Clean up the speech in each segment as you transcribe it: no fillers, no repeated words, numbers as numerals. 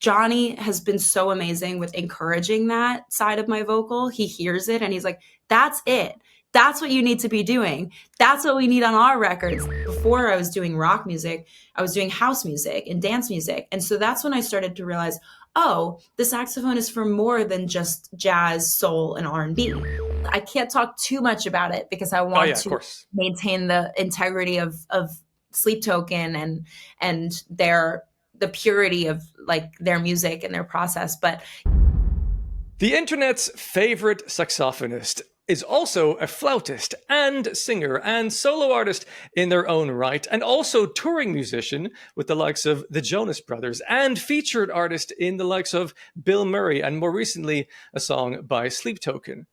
Johnny has been so amazing with encouraging that side of my vocal. He hears it and he's like, that's it. That's what you need to be doing. That's what we need on our records. Before I was doing rock music, I was doing house music and dance music. And so that's when I started to realize, oh, the saxophone is for more than just jazz, soul, and R&B. I can't talk too much about it because I want to maintain the integrity of Sleep Token and the purity of like their music and their process. But the internet's favorite saxophonist is also a flautist and singer and solo artist in their own right, and also touring musician with the likes of the Jonas Brothers, and featured artist in the likes of BILMURI, and more recently a song by Sleep Token.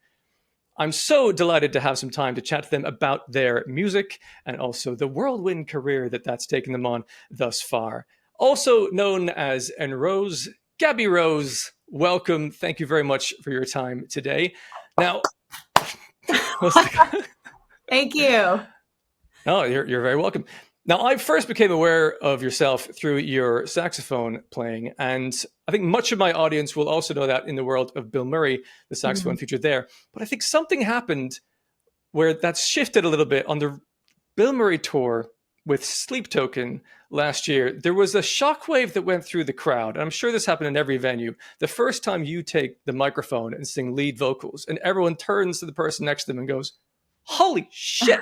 I'm so delighted to have some time to chat to them about their music and also the whirlwind career that's taken them on thus far. Also known as Enrose, Gabi Rose, welcome. Thank you very much for your time today. Now, thank you. Oh, you're very welcome. Now, I first became aware of yourself through your saxophone playing, and I think much of my audience will also know that in the world of BILMURI, the saxophone featured there. But I think something happened where that's shifted a little bit on the BILMURI tour with Sleep Token last year. There was a shockwave that went through the crowd, and I'm sure this happened in every venue. The first time you take the microphone and sing lead vocals, and everyone turns to the person next to them and goes, "Holy shit!"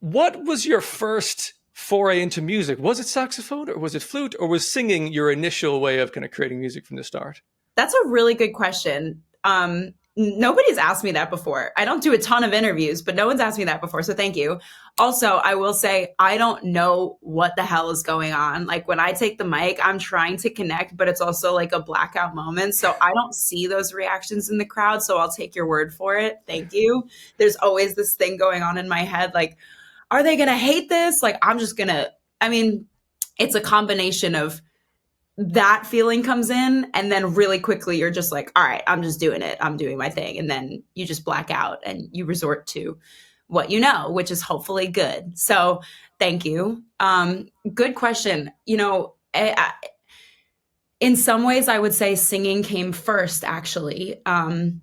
What was your first foray into music? Was it saxophone, or was it flute, or was singing your initial way of kind of creating music from the start? That's a really good question. Nobody's asked me that before. I don't do a ton of interviews, but no one's asked me that before. So thank you. Also, I will say, I don't know what the hell is going on. Like when I take the mic, I'm trying to connect, but it's also like a blackout moment. So I don't see those reactions in the crowd. So I'll take your word for it. Thank you. There's always this thing going on in my head. Like, are they going to hate this? Like, it's a combination of that feeling comes in, and then really quickly you're just like, all right, I'm just doing it. I'm doing my thing. And then you just black out and you resort to what you know, which is hopefully good. So thank you. Good question. In some ways I would say singing came first, actually. And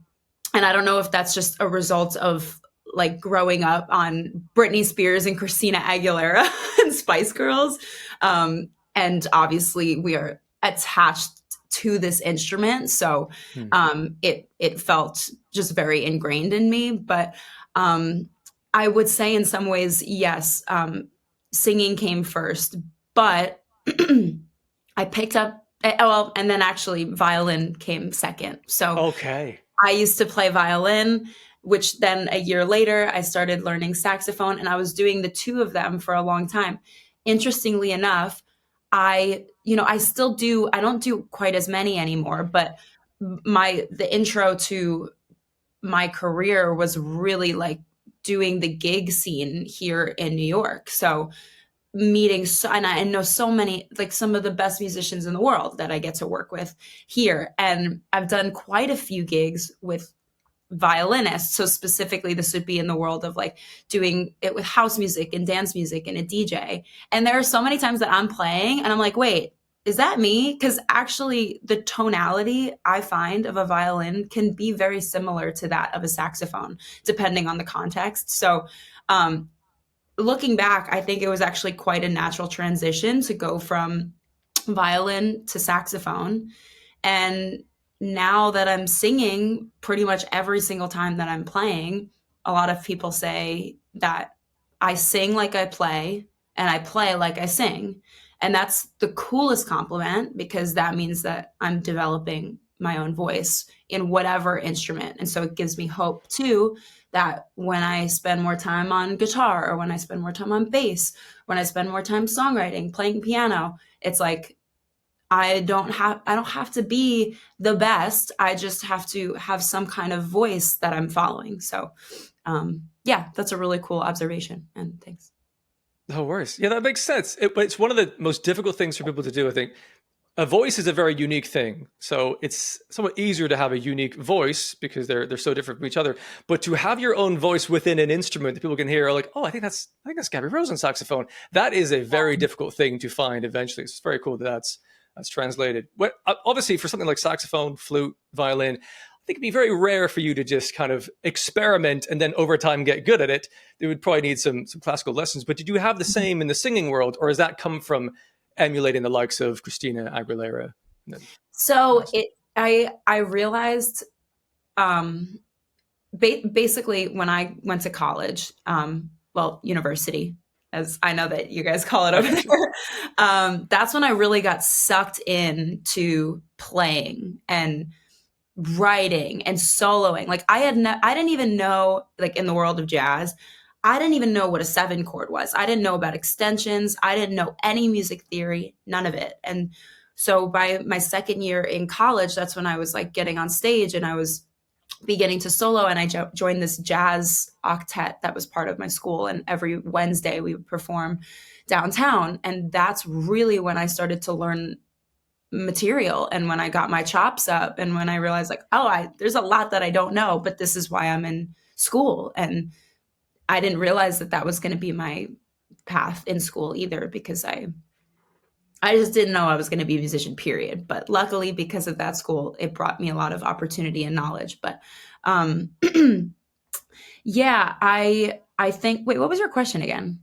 I don't know if that's just a result of like growing up on Britney Spears and Christina Aguilera and Spice Girls. And obviously we are attached to this instrument. So it felt just very ingrained in me. But I would say in some ways, yes, singing came first. But I picked up, and then actually violin came second. So okay. I used to play violin, which then a year later, I started learning saxophone, and I was doing the two of them for a long time. Interestingly enough, I still do, I don't do quite as many anymore, but the intro to my career was really like doing the gig scene here in New York. So meeting, and I know so many, like some of the best musicians in the world that I get to work with here. And I've done quite a few gigs with violinists. So specifically, this would be in the world of like doing it with house music and dance music and a DJ. And there are so many times that I'm playing and I'm like, wait, is that me? Because actually the tonality I find of a violin can be very similar to that of a saxophone, depending on the context. So looking back, I think it was actually quite a natural transition to go from violin to saxophone. And now that I'm singing pretty much every single time that I'm playing, a lot of people say that I sing like I play and I play like I sing. And that's the coolest compliment, because that means that I'm developing my own voice in whatever instrument. And so it gives me hope too, that when I spend more time on guitar, or when I spend more time on bass, when I spend more time songwriting, playing piano, it's like, I don't have to be the best. I just have to have some kind of voice that I'm following. So, that's a really cool observation. And thanks. No worries. Yeah, that makes sense. It's one of the most difficult things for people to do, I think. A voice is a very unique thing. So it's somewhat easier to have a unique voice because they're so different from each other. But to have your own voice within an instrument that people can hear, are like, oh, I think that's Gabi Rose on saxophone. That is a very difficult thing to find eventually. It's very cool that that's that's translated. What obviously for something like saxophone, flute, violin, I think it'd be very rare for you to just kind of experiment and then over time get good at it. They would probably need some classical lessons. But did you have the same in the singing world, or has that come from emulating the likes of Christina Aguilera? So I realized basically when I went to college, well, university, as I know that you guys call it over there, that's when I really got sucked into playing and writing and soloing. Like I didn't even know, like in the world of jazz, I didn't even know what a 7 chord was. I didn't know about extensions. I didn't know any music theory, none of it. And so by my second year in college, that's when I was like getting on stage and I was beginning to solo, and I joined this jazz octet that was part of my school, and every Wednesday we would perform downtown. And that's really when I started to learn material, and when I got my chops up, and when I realized like, oh, there's a lot that I don't know, but this is why I'm in school. And I didn't realize that that was going to be my path in school either, because I just didn't know I was going to be a musician, period. But luckily, because of that school, it brought me a lot of opportunity and knowledge. But yeah, I think, wait, what was your question again?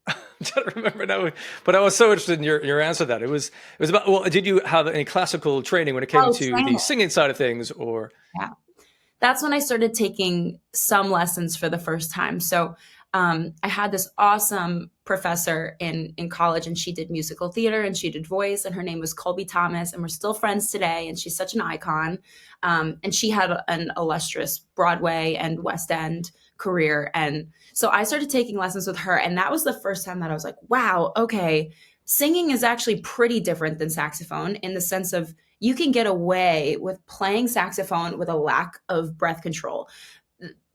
I don't remember now, but I was so interested in your answer to that. It was about, well, did you have any classical training when it came to training. the singing side of things, or? Yeah, that's when I started taking some lessons for the first time. So I had this awesome professor in college, and she did musical theater and she did voice, and her name was Colby Thomas, and we're still friends today. And she's such an icon. And she had an illustrious Broadway and West End career. And so I started taking lessons with her. And that was the first time that I was like, wow, okay, singing is actually pretty different than saxophone, in the sense of you can get away with playing saxophone with a lack of breath control,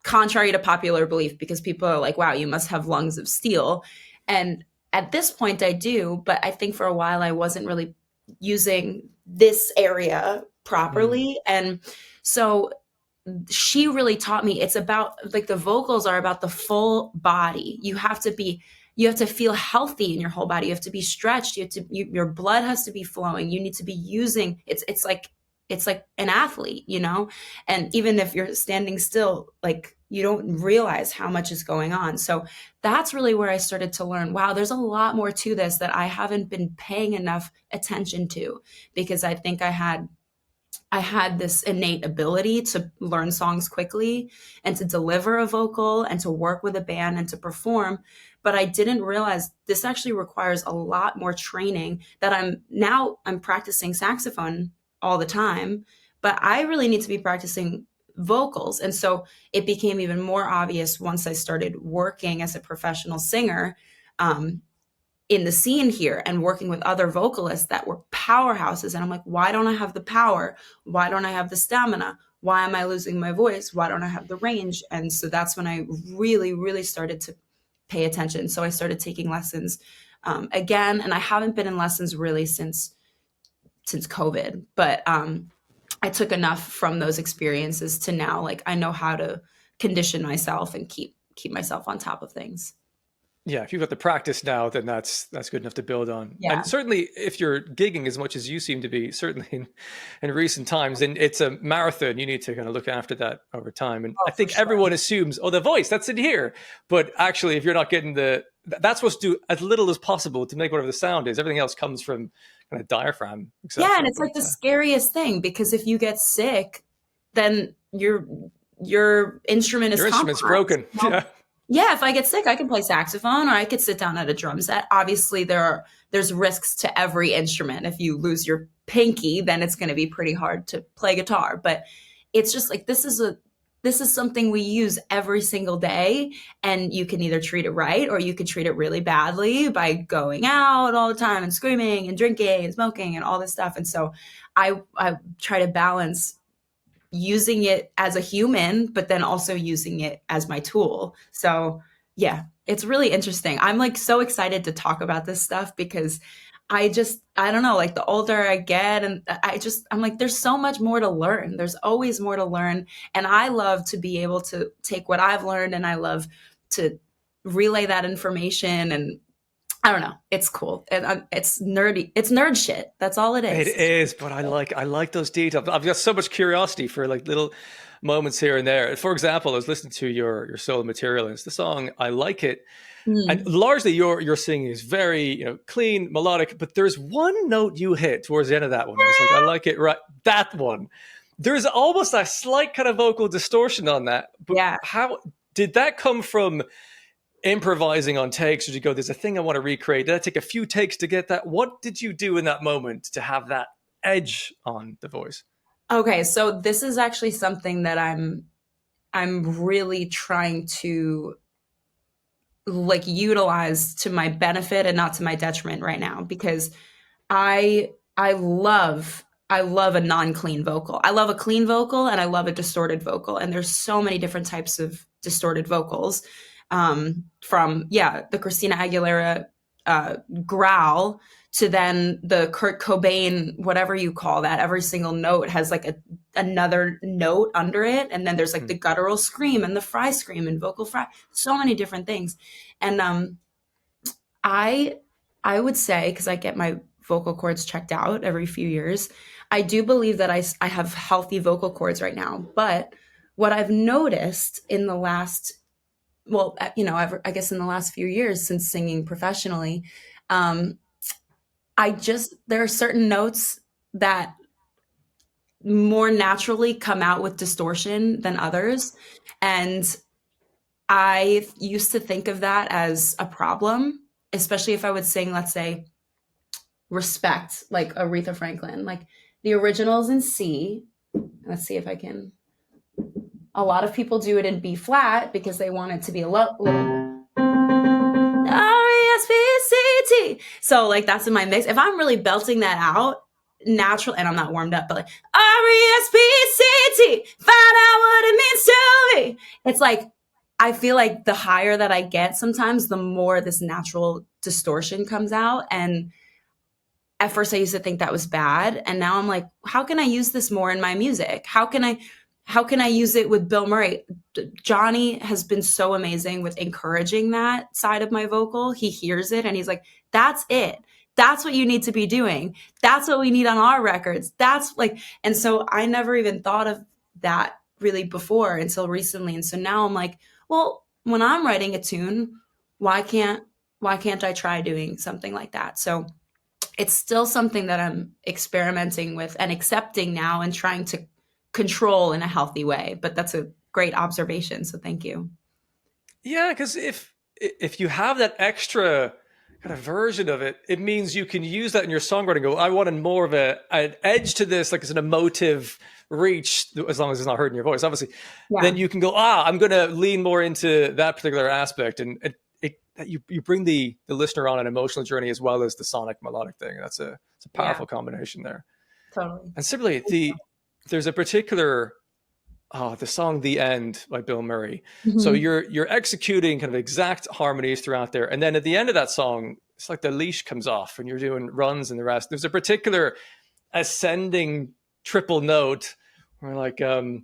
contrary to popular belief, because people are like, wow, you must have lungs of steel. And at this point I do, but I think for a while I wasn't really using this area properly. And so she really taught me, it's about, like, the vocals are about the full body. You have to feel healthy in your whole body. You have to be stretched. Your blood has to be flowing. You need to be using, it's like an athlete, you know? And even if you're standing still, like, you don't realize how much is going on. So that's really where I started to learn, wow, there's a lot more to this that I haven't been paying enough attention to, because I think I had this innate ability to learn songs quickly and to deliver a vocal and to work with a band and to perform. But I didn't realize this actually requires a lot more training. That I'm practicing saxophone all the time, but I really need to be practicing vocals. And so it became even more obvious once I started working as a professional singer, in the scene here, and working with other vocalists that were powerhouses. And I'm like, why don't I have the power? Why don't I have the stamina? Why am I losing my voice? Why don't I have the range? And so that's when I really, really started to pay attention. So I started taking lessons again, and I haven't been in lessons really since COVID, but I took enough from those experiences to now, like, I know how to condition myself and keep myself on top of things. Yeah, if you've got the practice now, then that's good enough to build on. Yeah. And certainly if you're gigging as much as you seem to be, certainly in recent times, and it's a marathon, you need to kind of look after that over time. And I think everyone assumes, oh, the voice, that's in here. But actually, if you're not getting that's supposed to do as little as possible to make whatever the sound is. Everything else comes from kind of diaphragm. Yeah, and it's like the scariest thing, because if you get sick, then your instrument is instrument's broken. Yeah. Yeah, if I get sick, I can play saxophone, or I could sit down at a drum set. Obviously, there's risks to every instrument. If you lose your pinky, then it's going to be pretty hard to play guitar. But it's just like, this is something we use every single day, and you can either treat it right, or you could treat it really badly by going out all the time and screaming and drinking and smoking and all this stuff. And so I try to balance using it as a human, but then also using it as my tool. So yeah, it's really interesting. I'm like so excited to talk about this stuff, because I don't know, like, the older I get, and I'm like, there's so much more to learn. There's always more to learn. And I love to be able to take what I've learned, and I love to relay that information. And I don't know. It's cool. It's nerdy. It's nerd shit. That's all it It is. is, but I like those details. I've got so much curiosity for like little moments here and there. For example, I was listening to your solo material, and it's the song "I Like It," and Mm. largely your singing is very clean, melodic. But there's one note you hit towards the end of that one. It's like I like it right. That one. There's almost a slight kind of vocal distortion on that. But Yeah. how did that come from? Improvising on takes? Did you go, there's a thing I want to recreate? Did that take a few takes to get that? What did you do in that moment to have that edge on the voice? Okay, so this is actually something that I'm really trying to like utilize to my benefit and not to my detriment right now, because I love a non-clean vocal. I love a clean vocal and I love a distorted vocal. And there's so many different types of distorted vocals. From the Christina Aguilera growl to then the Kurt Cobain, whatever you call that. Every single note has like another note under it, and then there's like the guttural scream and the fry scream and vocal fry. So many different things, and I I would say, because I get my vocal cords checked out every few years, I do believe that I have healthy vocal cords right now. But what I've noticed in the last, well, I guess in the last few years since singing professionally, um, there are certain notes that more naturally come out with distortion than others. And I used to think of that as a problem, especially if I would sing, let's say, respect, like Aretha Franklin, like the original's in C. Let's see if I can. A lot of people do it in B flat because they want it to be a little R-E-S-P-C-T. So like that's in my mix. If I'm really belting that out, natural, and I'm not warmed up, but like R-E-S-P-C-T, find out what it means to me. It's like I feel like the higher that I get sometimes, the more this natural distortion comes out. And at first I used to think that was bad. And now I'm like, how can I use this more in my music? How can I use it with Bill Murray? Johnny has been so amazing with encouraging that side of my vocal. He hears it and he's like, that's it. That's what you need to be doing. That's what we need on our records. That's like, and so I never even thought of that really before until recently. And so now I'm like, well, when I'm writing a tune, why can't I try doing something like that? So it's still something that I'm experimenting with and accepting now and trying to control in a healthy way. But that's a great observation. So thank you. Yeah, because if you have that extra kind of version of it, it means you can use that in your songwriting. Go, I wanted more of an edge to this, like it's an emotive reach, as long as it's not hurting your voice, obviously. Yeah. Then you can go, I'm going to lean more into that particular aspect, and you bring the listener on an emotional journey as well as the sonic melodic thing. It's a powerful combination there. Totally. And similarly, there's a particular the song "The End" by Bill Murray. Mm-hmm. So you're executing kind of exact harmonies throughout there, and then at the end of that song, it's like the leash comes off, and you're doing runs and the rest. There's a particular ascending triple note where like I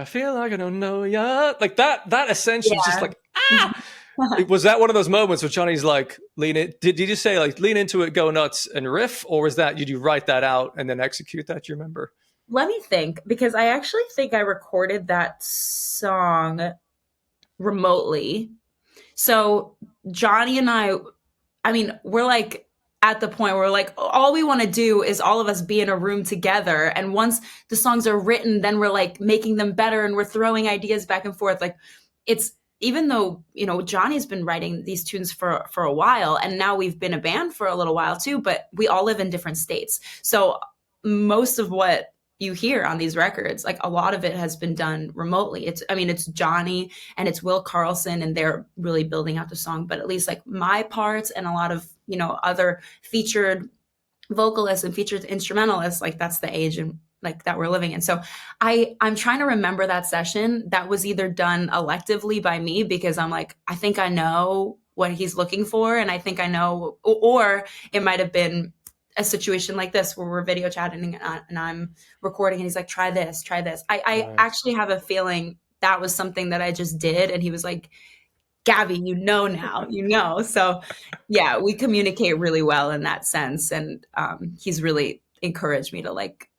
feel like I don't know ya, like that ascension is just like Was that one of those moments where Johnny's like, lean in? Did you just say like lean into it, go nuts, and riff, or was that did you write that out and then execute that? Do you remember? Let me think, because I actually think I recorded that song remotely. So Johnny and I mean, we're like at the point where we're like, all we want to do is all of us be in a room together. And once the songs are written, then we're like making them better and we're throwing ideas back and forth. Like it's, even though, Johnny's been writing these tunes for a while, and now we've been a band for a little while too, but we all live in different states. So most of what you hear on these records, like a lot of it has been done remotely. It's Johnny and it's Will Carlson, and they're really building out the song, but at least like my parts and a lot of, other featured vocalists and featured instrumentalists, like that's the age and like that we're living in. So I'm trying to remember that session that was either done electively by me because I'm like, I think I know what he's looking for. And I think I know, or it might've been a situation like this where we're video chatting and I'm recording and he's like, try this. I Nice. actually have a feeling that was something that I just did. And he was like, Gabby, you know now, you know. So yeah, we communicate really well in that sense. And he's really encouraged me to like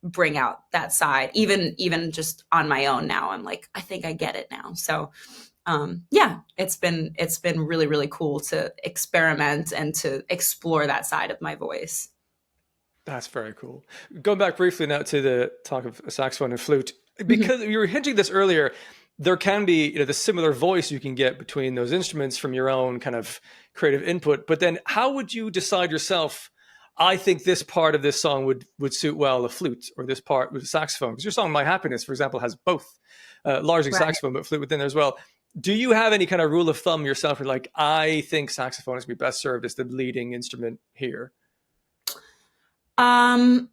bring out that side, even just on my own now. I'm like, I think I get it now. So yeah, it's been really, really cool to experiment and to explore that side of my voice. That's very cool. Going back briefly now to the talk of saxophone and flute, Mhm. because you were hinting this earlier, there can be, the similar voice you can get between those instruments from your own kind of creative input. But then, how would you decide yourself? I think this part of this song would suit well a flute, or this part with a saxophone. Because your song "My Happiness," for example, has both, largely Right. saxophone but flute within there as well. Do you have any kind of rule of thumb yourself? Where like, I think saxophone is going to be best served as the leading instrument here. Um,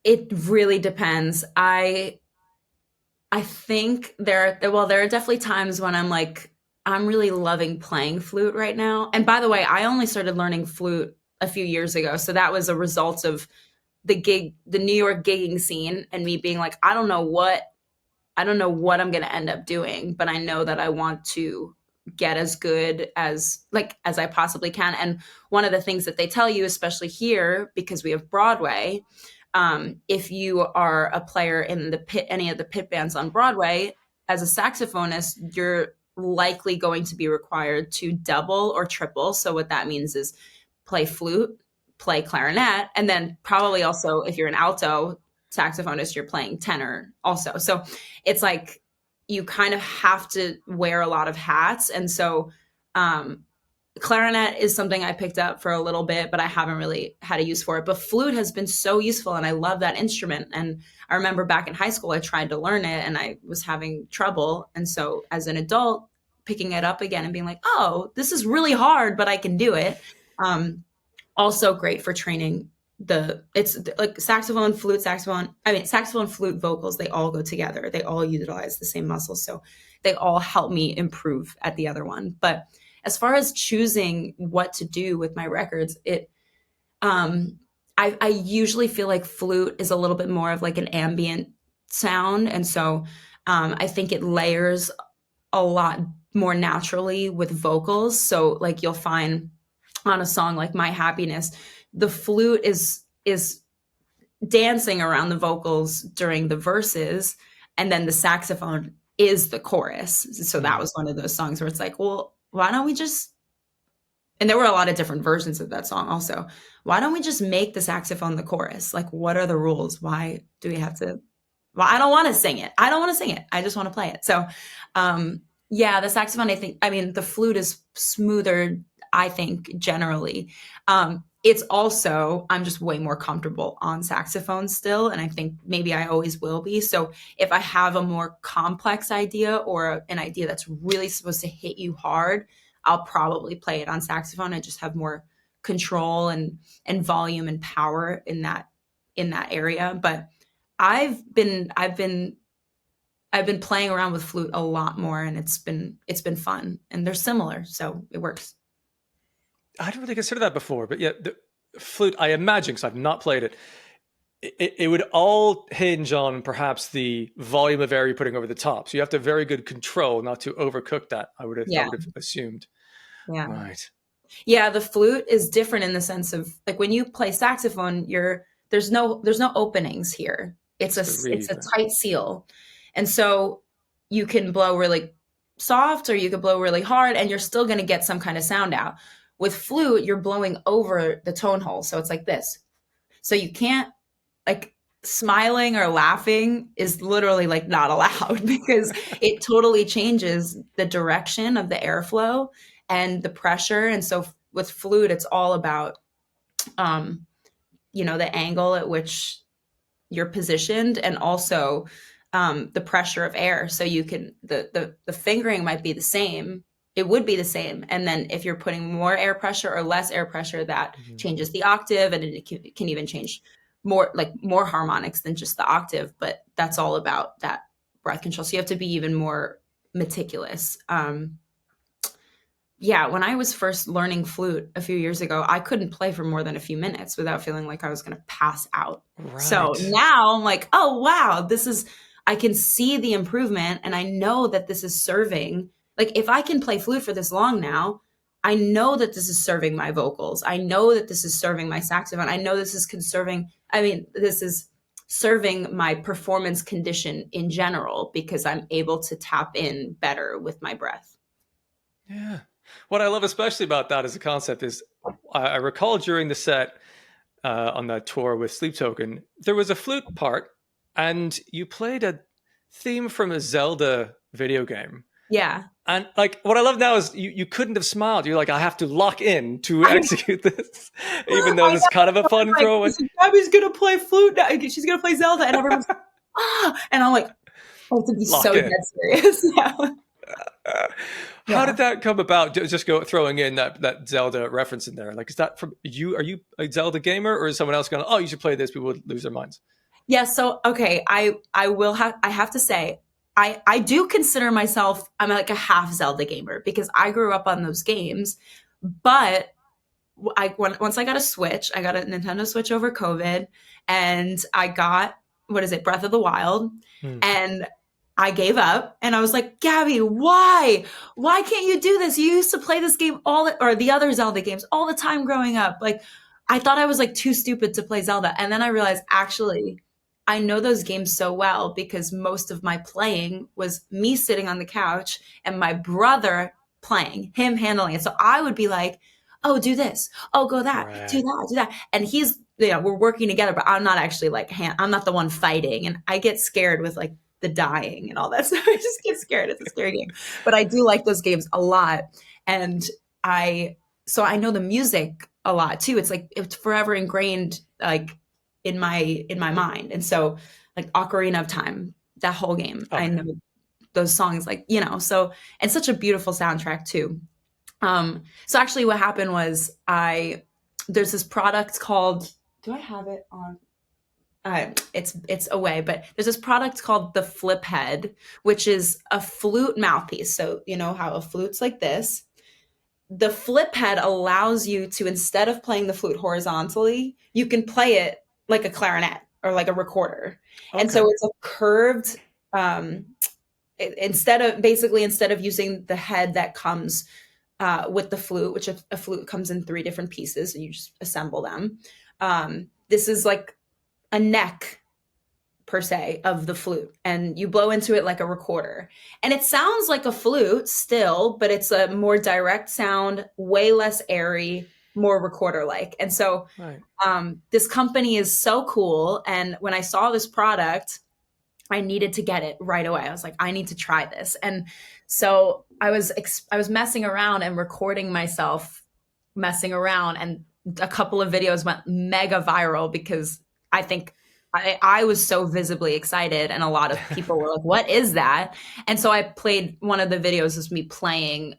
it really depends. I think there are definitely times when I'm like, I'm really loving playing flute right now. And by the way, I only started learning flute a few years ago. So that was a result of the New York gigging scene and me being like, I don't know what I'm going to end up doing, but I know that I want to get as good as I possibly can. And one of the things that they tell you, especially here, because we have Broadway, if you are a player in the pit, any of the pit bands on Broadway, as a saxophonist, you're likely going to be required to double or triple. So what that means is play flute, play clarinet, and then probably also if you're an alto saxophonist, you're playing tenor also. So it's like you kind of have to wear a lot of hats. And so um, clarinet is something I picked up for a little bit, but I haven't really had a use for it. But flute has been so useful and I love that instrument. And I remember back in high school, I tried to learn it and I was having trouble. And so as an adult, picking it up again and being like, oh, this is really hard, but I can do it. Um, Also great for training it's like saxophone, flute, saxophone, flute, vocals, they all go together. They all utilize the same muscles. So they all help me improve at the other one. But as far as choosing what to do with my records, um, I usually feel like flute is a little bit more of like an ambient sound. And so I think it layers a lot more naturally with vocals. So like you'll find on a song like My Happiness, the flute is dancing around the vocals during the verses, and then the saxophone is the chorus. So that Mm. was one of those songs where it's like, well, why don't we just, and there were a lot of different versions of that song also. Why don't we just make the saxophone the chorus? Like, what are the rules? Why do we have to? Well, I don't want to sing it. I don't want to sing it. I just want to play it. So, yeah, the saxophone, the flute is smoother, I think, generally. It's also, I'm just way more comfortable on saxophone still. And I think maybe I always will be. So if I have a more complex idea or an idea that's really supposed to hit you hard, I'll probably play it on saxophone. I just have more control and volume and power in that area. But I've been playing around with flute a lot more and it's been fun and they're similar, so it works. I didn't really consider that before, but yeah, the flute, I imagine, because I've not played it, it would all hinge on perhaps the volume of air you're putting over the top. So you have to have very good control not to overcook that. I Yeah. would have assumed. Yeah. Right. Yeah, the flute is different in the sense of like when you play saxophone, there's no openings here. It's the It's reed, a right? tight seal. And so you can blow really soft or you could blow really hard and you're still going to get some kind of sound out. With flute, you're blowing over the tone hole, so it's like this. So you can't like smiling or laughing is literally like not allowed because it totally changes the direction of the airflow and the pressure. And so with flute, it's all about, um, the angle at which you're positioned and also the pressure of air. So you can, the fingering might be the same. It would be the same. And then if you're putting more air pressure or less air pressure, that Mhm. changes the octave and it can even change more harmonics than just the octave. But that's all about that breath control. So you have to be even more meticulous. Yeah, when I was first learning flute a few years ago, I couldn't play for more than a few minutes without feeling like I was going to pass out. So Right. now I'm like, oh, wow, I can see the improvement and I know that this is serving Like if I can play flute for this long now, I know that this is serving my vocals. I know that this is serving my saxophone. I know this is conserving, I mean, this is serving my performance condition in general because I'm able to tap in better with my breath. Yeah. What I love especially about that as a concept is I recall during the set on that tour with Sleep Token, there was a flute part and you played a theme from a Zelda video game. Yeah. And like what I love now is you couldn't have smiled. You're like, I have to lock in to I, execute this, even though it's kind of a fun like, throw. Gabby's gonna play flute now. She's gonna play Zelda, and everyone's like, ah, and I'm like, oh, to be Lock so in. dead serious. How did that come about? Just go throwing in that Zelda reference in there. Like, is that from you? Are you a Zelda gamer, or is someone else going, oh, you should play this? People would lose their minds. Yeah. So okay, I have to say, I do consider myself, I'm like a half Zelda gamer because I grew up on those games, but once I got a Switch, I got a Nintendo Switch over COVID, and I got, what is it, Breath of the Wild, and I gave up, and I was like, Gabby, why can't you do this? You used to play this game or the other Zelda games all the time growing up. Like, I thought I was like too stupid to play Zelda, and then I realized actually I know those games so well because most of my playing was me sitting on the couch and my brother playing, him handling it. So I would be like, oh, do this. Oh, go that. Right. Do that. And he's, we're working together, but I'm not actually like, I'm not the one fighting. And I get scared with like the dying and all that stuff. I just get scared. It's a scary game. But I do like those games a lot. And so I know the music a lot too. It's like, it's forever ingrained like in my mind. And so like Ocarina of Time, that whole game, I know those songs, like, so, and such a beautiful soundtrack too. So actually what happened was there's this product called, do I have it on? It's away, but there's this product called the Flip Head, which is a flute mouthpiece. So you know how a flute's like this. The Flip Head allows you to, instead of playing the flute horizontally, you can play it like a clarinet or like a recorder. Okay. And so it's a curved, instead of using the head that comes with the flute, which a flute comes in 3 different pieces and you just assemble them. This is like a neck per se of the flute, and you blow into it like a recorder, and it sounds like a flute still, but it's a more direct sound, way less airy, more recorder like. And so this company is so cool, and when I saw this product, I needed to get it right away. I was like, I need to try this. And so I was messing around and recording myself messing around, and a couple of videos went mega viral because I think I was so visibly excited, and a lot of people were like, what is that? And so I played, one of the videos was me playing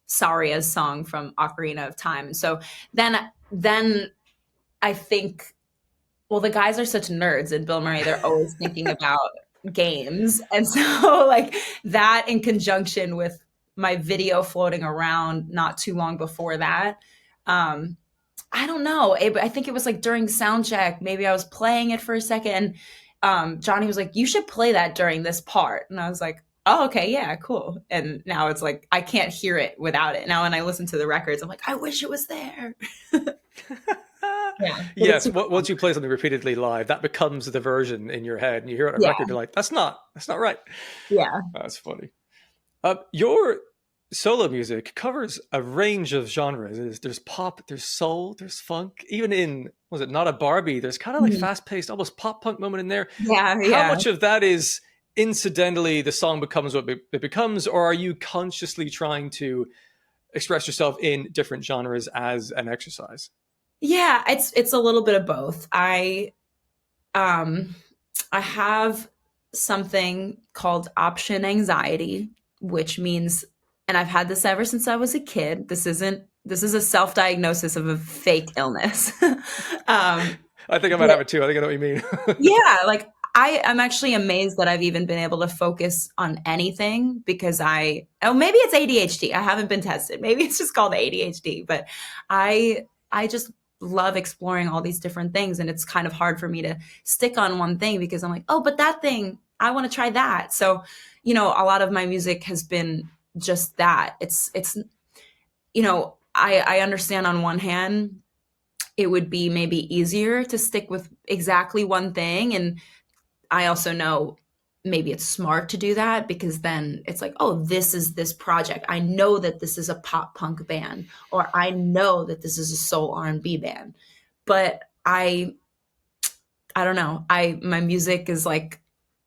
Saria's song from Ocarina of Time. And so then I think, well, the guys are such nerds in BILMURI. They're always thinking about games. And so like that in conjunction with my video floating around not too long before that, I don't know. I think it was like during sound check, maybe I was playing it for a second. Johnny was like, you should play that during this part. And I was like, oh, okay, yeah, cool. And now it's like, I can't hear it without it. Now when I listen to the records, I'm like, I wish it was there. Yeah. Yes. Once you play something repeatedly live, that becomes the version in your head, and you hear it on a record, you're like, that's not right. Yeah. That's funny. Your solo music covers a range of genres. There's pop, there's soul, there's funk. Even in, was it Not a Barbie, there's kind of like fast-paced, almost pop-punk moment in there. Yeah. How much of that is incidentally the song becomes what it becomes, or are you consciously trying to express yourself in different genres as an exercise? Yeah, it's a little bit of both. I have something called option anxiety, which means, and I've had this ever since I was a kid. This is a self-diagnosis of a fake illness. I think I might have it too. I think I know what you mean. Yeah, like I'm actually amazed that I've even been able to focus on anything because maybe it's ADHD. I haven't been tested. Maybe it's just called ADHD, but I just love exploring all these different things. And it's kind of hard for me to stick on one thing because I'm like, oh, but that thing, I want to try that. So, a lot of my music has been just that. It's I understand on one hand it would be maybe easier to stick with exactly one thing, and I also know maybe it's smart to do that because then it's like, oh, this is this project. I know that this is a pop punk band, or I know that this is a soul R&B band. But I don't know. I my music is like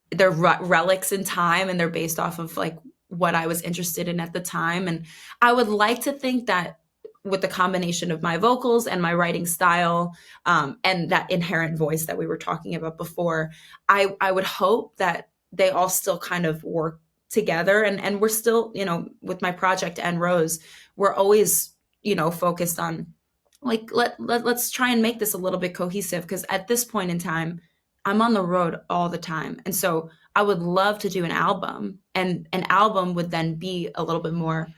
they're relics in time, and they're based off of like what I was interested in at the time. And I would like to think that with the combination of my vocals and my writing style, and that inherent voice that we were talking about before, I would hope that they all still kind of work together. And we're still, with my project Enrose, we're always, focused on like let's try and make this a little bit cohesive, because at this point in time I'm on the road all the time, and so I would love to do an album, and an album would then be a little bit more,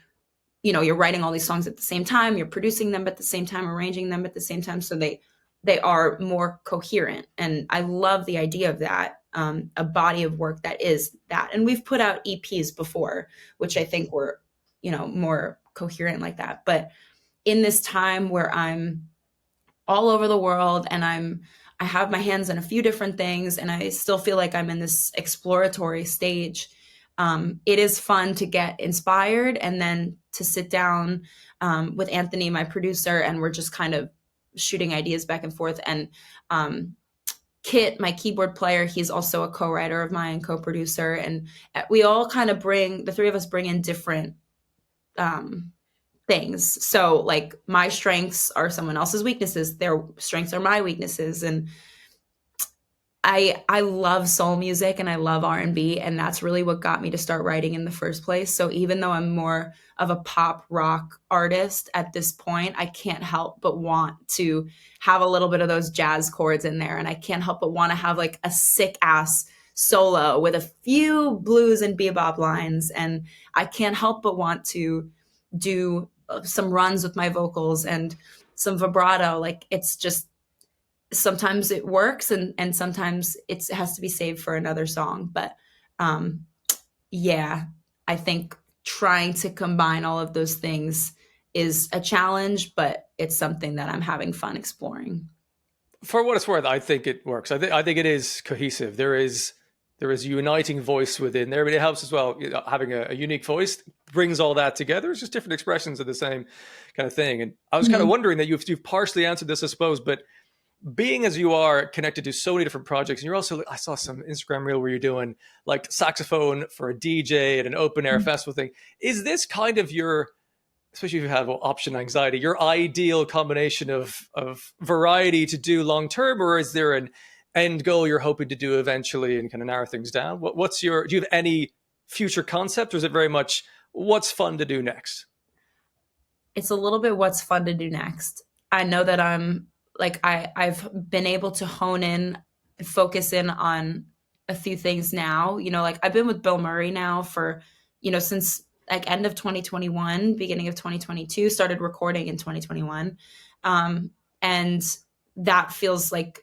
you're writing all these songs at the same time, you're producing them at the same time, arranging them at the same time, so they are more coherent. And I love the idea of that, a body of work that is that. And we've put out EPs before, which I think were, more coherent like that. But in this time where I'm all over the world and I have my hands in a few different things, and I still feel like I'm in this exploratory stage, it is fun to get inspired and then to sit down with Anthony, my producer, and we're just kind of shooting ideas back and forth. And Kit, my keyboard player, he's also a co-writer of mine, co-producer, and we all kind of the three of us bring in different things. So like my strengths are someone else's weaknesses, their strengths are my weaknesses. And I love soul music and I love R&B, and that's really what got me to start writing in the first place. So even though I'm more of a pop rock artist at this point, I can't help but want to have a little bit of those jazz chords in there, and I can't help but want to have like a sick ass solo with a few blues and bebop lines, and I can't help but want to do some runs with my vocals and some vibrato. Like it's just, sometimes it works, and sometimes it has to be saved for another song. But yeah, I think trying to combine all of those things is a challenge, but it's something that I'm having fun exploring. For what it's worth, I think it works. I think it is cohesive. There is a uniting voice within there, but it helps as well. Having a unique voice brings all that together. It's just different expressions of the same kind of thing. And I was kind of wondering that you've partially answered this, I suppose, but being as you are connected to so many different projects, and you're also, I saw some Instagram reel where you're doing like saxophone for a DJ at an open air festival thing. Is this kind of your, especially if you have option anxiety, your ideal combination of variety to do long term, or is there an end goal you're hoping to do eventually and kind of narrow things down? Do you have any future concept, or is it very much what's fun to do next? It's a little bit what's fun to do next. I know that I've been able to hone in, focus in on a few things now. Like I've been with BILMURI now for, since like end of 2021, beginning of 2022, started recording in 2021. And that feels like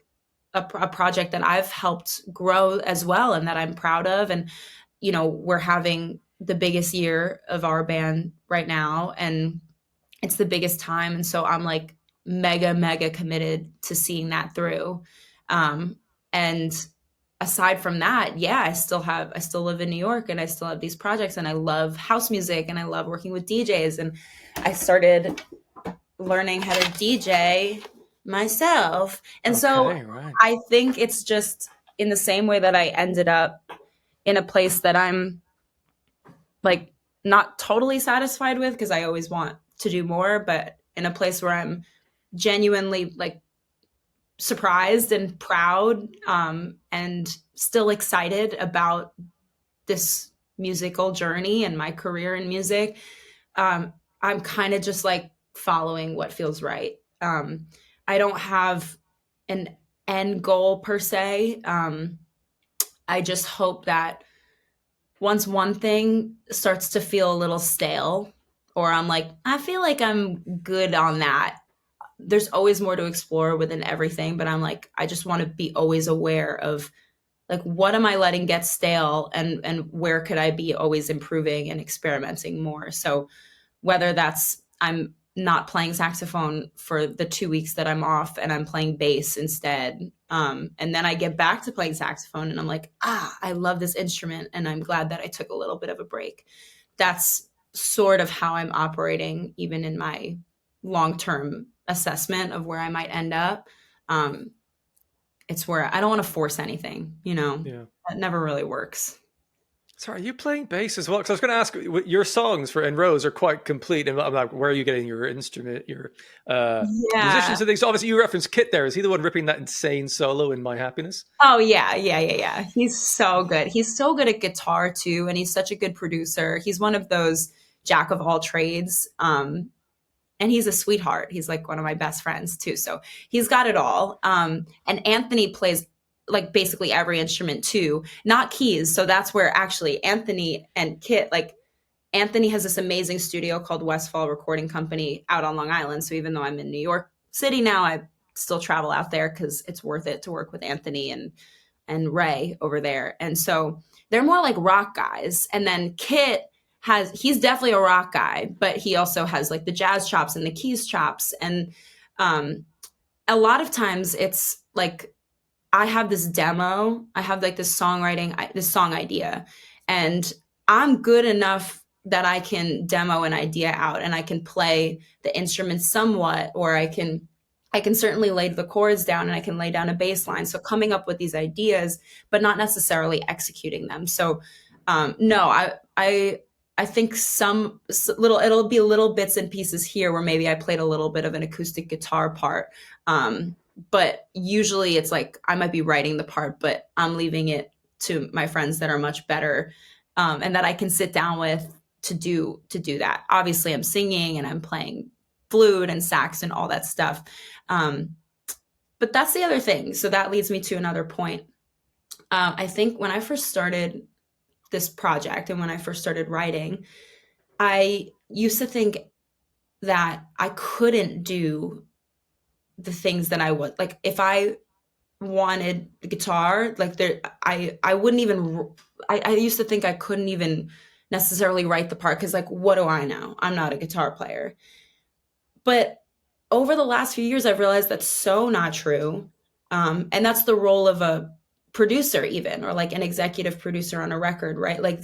a project that I've helped grow as well, and that I'm proud of. And, we're having the biggest year of our band right now, and it's the biggest time. And so I'm like mega committed to seeing that through. And aside from that, yeah, I still live in New York, and I still have these projects, and I love house music, and I love working with DJs. And I started learning how to DJ myself. And Right. I think it's just in the same way that I ended up in a place that I'm like not totally satisfied with, because I always want to do more, but in a place where I'm genuinely like surprised and proud, and still excited about this musical journey and my career in music. I'm kind of just like following what feels right. I don't have an end goal per se. I just hope that once one thing starts to feel a little stale, or I'm like, I feel like I'm good on that, there's always more to explore within everything. But I'm like, I just want to be always aware of Like, what am I letting get stale, and where could I be always improving and experimenting more? So whether that's I'm not playing saxophone for the 2 weeks that I'm off and I'm playing bass instead. And then I get back to playing saxophone and I'm like, I love this instrument and I'm glad that I took a little bit of a break. That's sort of how I'm operating, even in my long-term assessment of where I might end up. It's where I don't want to force anything, Yeah. that never really works. Sorry, are you playing bass as well? Because I was going to ask, your songs for Enrose are quite complete. And I'm like, where are you getting your instrument, your Yeah. musicians and things? So obviously, you referenced Kit there. Is he the one ripping that insane solo in My Happiness? Oh yeah. He's so good. He's so good at guitar too, and he's such a good producer. He's one of those jack of all trades. And he's a sweetheart. He's like one of my best friends too. So he's got it all. And Anthony plays like basically every instrument too, not keys. So that's where actually Anthony and Kit, like Anthony has this amazing studio called Westfall Recording Company out on Long Island. So even though I'm in New York City now, I still travel out there because it's worth it to work with Anthony and Ray over there. And so they're more like rock guys. And then Kit he's definitely a rock guy, but he also has like the jazz chops and the keys chops. And a lot of times it's like I have this demo, I have like this song idea, and I'm good enough that I can demo an idea out and I can play the instrument somewhat, or I can certainly lay the chords down and I can lay down a bass line. So coming up with these ideas, but not necessarily executing them. So no, I think it'll be little bits and pieces here where maybe I played a little bit of an acoustic guitar part. But usually it's like I might be writing the part, but I'm leaving it to my friends that are much better, and that I can sit down with to do that. Obviously I'm singing and I'm playing flute and sax and all that stuff. But that's the other thing. So that leads me to another point. I think when I first started this project and when I first started writing, I used to think that I couldn't do the things that I would like. If I wanted the guitar, like I wouldn't even, I used to think I couldn't even necessarily write the part because like, what do I know? I'm not a guitar player. But over the last few years, I've realized that's so not true. And that's the role of a producer even, or like an executive producer on a record, right? Like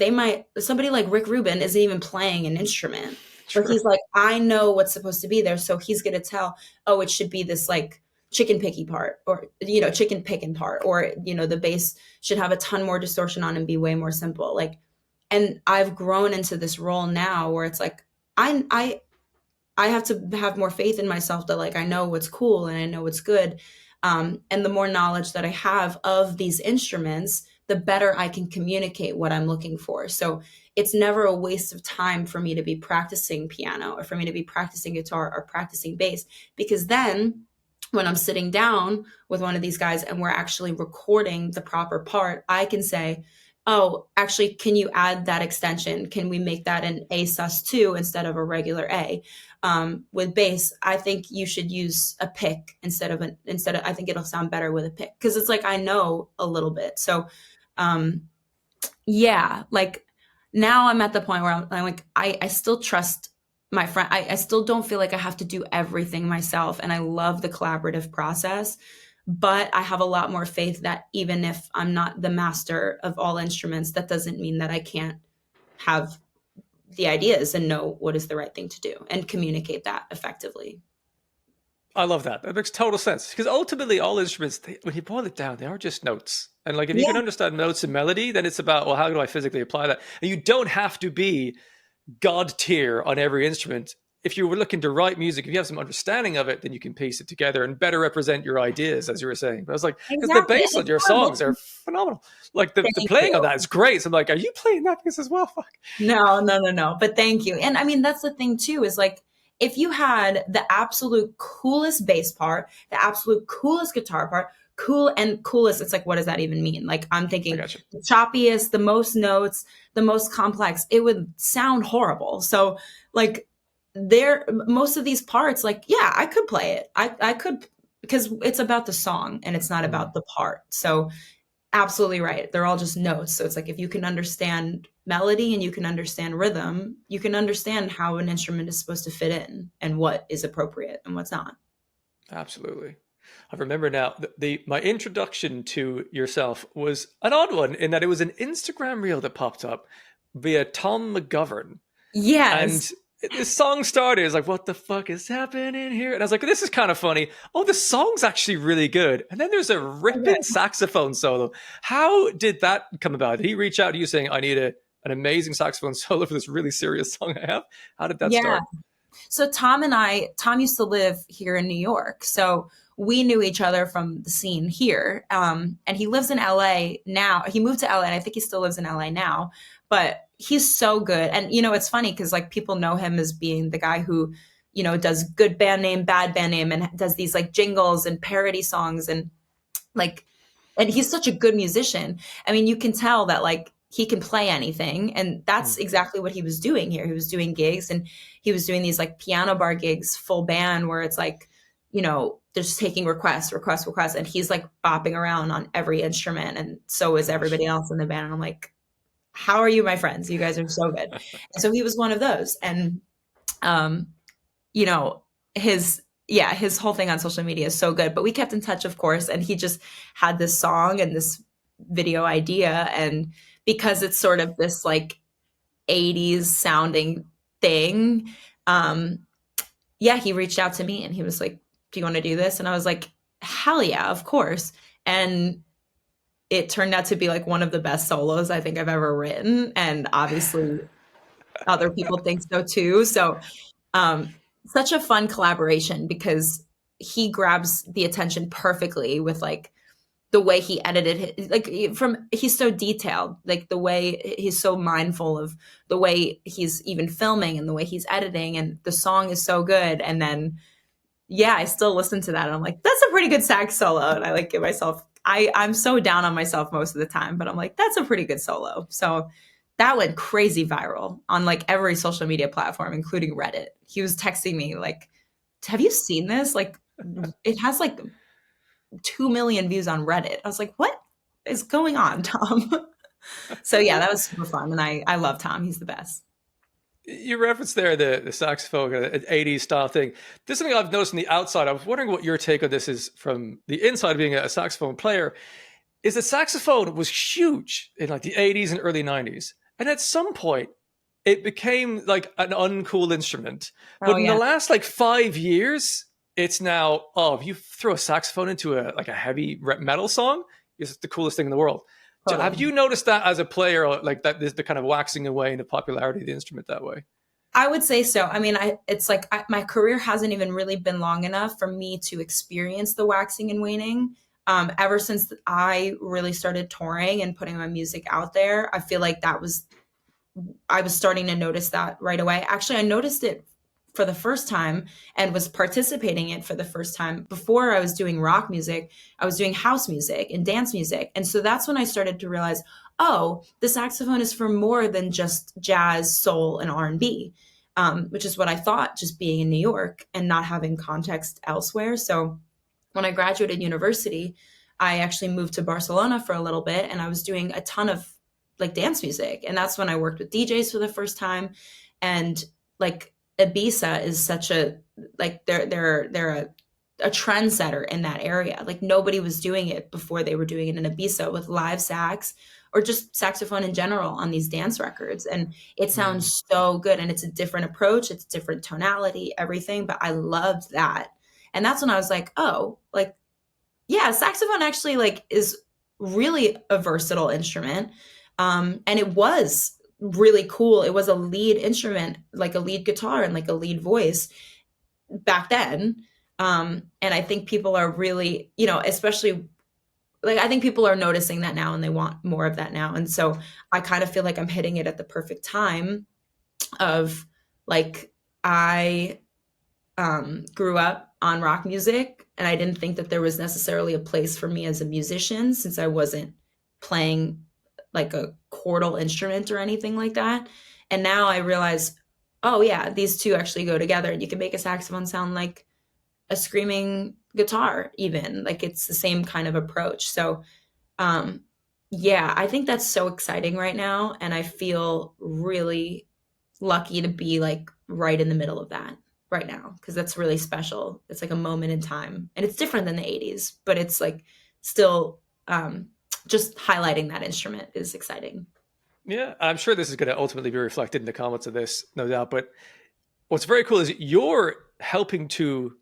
somebody like Rick Rubin isn't even playing an instrument, Sure. but he's like, I know what's supposed to be there. So he's going to tell, oh, it should be this like chicken picky part, or, chicken picking part, or, the bass should have a ton more distortion on and be way more simple. Like, and I've grown into this role now where it's like, I have to have more faith in myself that like, I know what's cool and I know what's good. And the more knowledge that I have of these instruments, the better I can communicate what I'm looking for. So it's never a waste of time for me to be practicing piano or for me to be practicing guitar or practicing bass, because then when I'm sitting down with one of these guys and we're actually recording the proper part, I can say, oh, actually, can you add that extension? Can we make that an A sus2 instead of a regular A? With bass, I think you should use a pick instead of I think it'll sound better with a pick, because it's like I know a little bit. So yeah, like now I'm at the point where I'm like, I still trust my friend. I still don't feel like I have to do everything myself, and I love the collaborative process. But I have a lot more faith that even if I'm not the master of all instruments, that doesn't mean that I can't have the ideas and know what is the right thing to do and communicate that effectively. I love that. That makes total sense, because ultimately all instruments, when you boil it down, they are just notes. And like if you can understand notes and melody, then it's about, well, how do I physically apply that? And you don't have to be God tier on every instrument. If you were looking to write music, if you have some understanding of it, then you can piece it together and better represent your ideas, as you were saying. But I was like, because the bass on your songs are phenomenal. Like the playing on that is great. So I'm like, are you playing that piece as well? Fuck. No. But thank you. And I mean, that's the thing too, is like, if you had the absolute coolest bass part, the absolute coolest guitar part, coolest, it's like, what does that even mean? Like, I'm thinking the choppiest, the most notes, the most complex, it would sound horrible. So like, most of these parts, like, yeah, I could play it. I could, because it's about the song and it's not about the part. So absolutely right. They're all just notes. So it's like if you can understand melody and you can understand rhythm, you can understand how an instrument is supposed to fit in and what is appropriate and what's not. Absolutely. I remember now my introduction to yourself was an odd one in that it was an Instagram reel that popped up via Tom McGovern. Yes. And this song started, it's like, what the fuck is happening here? And I was like, this is kind of funny. Oh, the song's actually really good. And then there's a ripping Okay. saxophone solo. How did that come about? Did he reach out to you saying, I need an amazing saxophone solo for this really serious song I have? How did that Yeah. start? So Tom used to live here in New York. So we knew each other from the scene here. And he lives in LA now. He moved to LA and I think he still lives in LA now, but he's so good. And, it's funny because like people know him as being the guy who, does good band name, bad band name, and does these like jingles and parody songs and like, and he's such a good musician. I mean, you can tell that like he can play anything. And that's exactly what he was doing here. He was doing gigs and he was doing these like piano bar gigs, full band, where it's like, they're just taking requests. And he's like bopping around on every instrument. And so is everybody else in the band. And I'm like, how are you, my friends? You guys are so good. And so he was one of those. And, you know, his whole thing on social media is so good, but we kept in touch, of course. And he just had this song and this video idea. And because it's sort of this like 80s sounding thing, he reached out to me and he was like, do you want to do this? And I was like, hell yeah, of course. And it turned out to be like one of the best solos I think I've ever written. And obviously other people think so too. So such a fun collaboration because he grabs the attention perfectly with like the way he edited it. Like he's so detailed, like the way he's so mindful of the way he's even filming and the way he's editing, and the song is so good. And then I still listen to that and I'm like, that's a pretty good sax solo. And I like give myself, I'm so down on myself most of the time, but I'm like, that's a pretty good solo. So that went crazy viral on like every social media platform, including Reddit. He was texting me like, have you seen this? Like it has like 2 million views on Reddit. I was like, what is going on, Tom? So that was super fun. And I love Tom. He's the best. You referenced there the saxophone, 80s style thing. This is something I've noticed on the outside. I was wondering what your take on this is from the inside of being a saxophone player. Is that saxophone was huge in like the 80s and early 90s. And at some point, it became like an uncool instrument. But Oh in the yeah. last like 5 years, it's now, if you throw a saxophone into a heavy metal song, it's the coolest thing in the world. Totally. Have you noticed that as a player, like that, the kind of waxing away in the popularity of the instrument that way? I would say so. I mean, it's like my career hasn't even really been long enough for me to experience the waxing and waning. Ever since I really started touring and putting my music out there, I feel like I was starting to notice that right away. Actually, I noticed it for the first time and was participating in it for the first time. Before I was doing rock music, I was doing house music and dance music. And so that's when I started to realize, oh, the saxophone is for more than just jazz, soul, and R&B, which is what I thought, just being in New York and not having context elsewhere. So when I graduated university, I actually moved to Barcelona for a little bit and I was doing a ton of like dance music. And that's when I worked with DJs for the first time. And like Ibiza is such a, like they're a trendsetter in that area. Like nobody was doing it before they were doing it in Ibiza with live sax or just saxophone in general on these dance records. And it sounds so good. And it's a different approach. It's different tonality, everything. But I loved that. And that's when I was like, oh, like, yeah, saxophone actually like is really a versatile instrument. And it was really cool. It was a lead instrument, like a lead guitar and like a lead voice back then. And I think people are really, especially like, I think people are noticing that now and they want more of that now. And so I kind of feel like I'm hitting it at the perfect time of like, I grew up on rock music and I didn't think that there was necessarily a place for me as a musician since I wasn't playing like a chordal instrument or anything like that. And now I realize, oh yeah, these two actually go together and you can make a saxophone sound like a screaming guitar even. Like it's the same kind of approach. So Yeah, I think that's so exciting right now, and I feel really lucky to be like right in the middle of that right now because that's really special. It's like a moment in time, and it's different than the 80s, but it's like still um, just highlighting that instrument is exciting. Yeah, I'm sure this is going to ultimately be reflected in the comments of this, no doubt. But what's very cool is you're helping to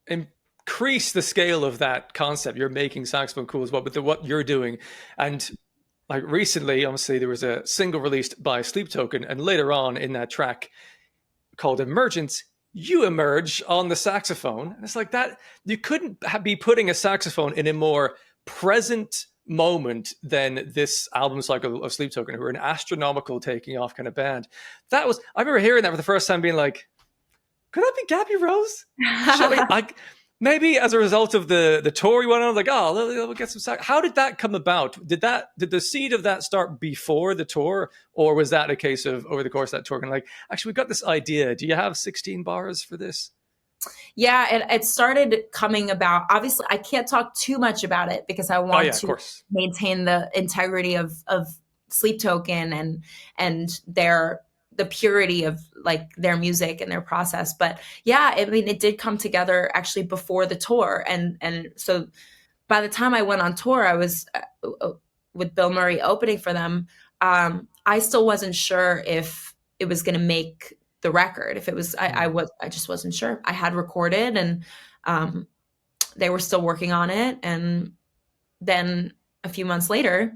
increase the scale of that concept. You're making saxophone cool as well, but what you're doing. And like recently, obviously, there was a single released by Sleep Token, and later on in that track called Emergence, you emerge on the saxophone. And it's like that, you couldn't be putting a saxophone in a more present moment than this album cycle of Sleep Token, who are an astronomical taking off kind of band. That was, I remember hearing that for the first time being like, could that be Gabi Rose? Maybe as a result of the tour you went on, like, oh, we'll get some sax. How did that come about? Did the seed of that start before the tour, or was that a case of over the course of that tour, and like, actually, we got this idea. Do you have 16 bars for this? Yeah, it started coming about. Obviously, I can't talk too much about it because I Oh want yeah, of to course. maintain the integrity of Sleep Token and their the purity of like their music and their process. But yeah, I mean, it did come together actually before the tour, and so by the time I went on tour, I was with BILMURI opening for them. I still wasn't sure if it was going to make the record. If it was, I just wasn't sure. I had recorded, and um, they were still working on it. And then a few months later,